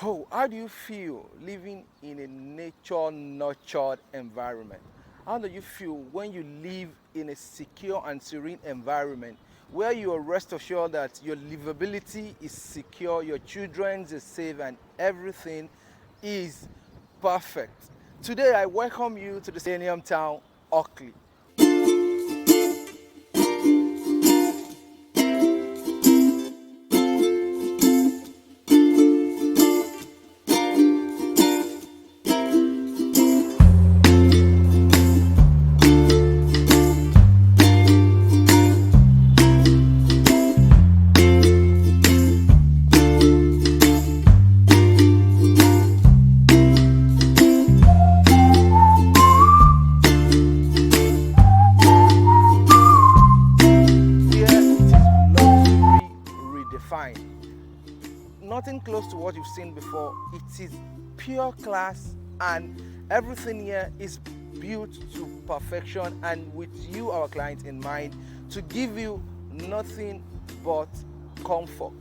Oh, how do you feel living in a nature-nurtured environment? How do you feel when you live in a secure and serene environment where you are rest assured that your livability is secure, your children's is safe, and everything is perfect? Today, I welcome you to the Millennial Town, Ockley. Here it is luxury redefined. Nothing close to what you've seen before. It is pure class, and everything here is built to perfection and with you, our client, in mind to give you nothing but comfort.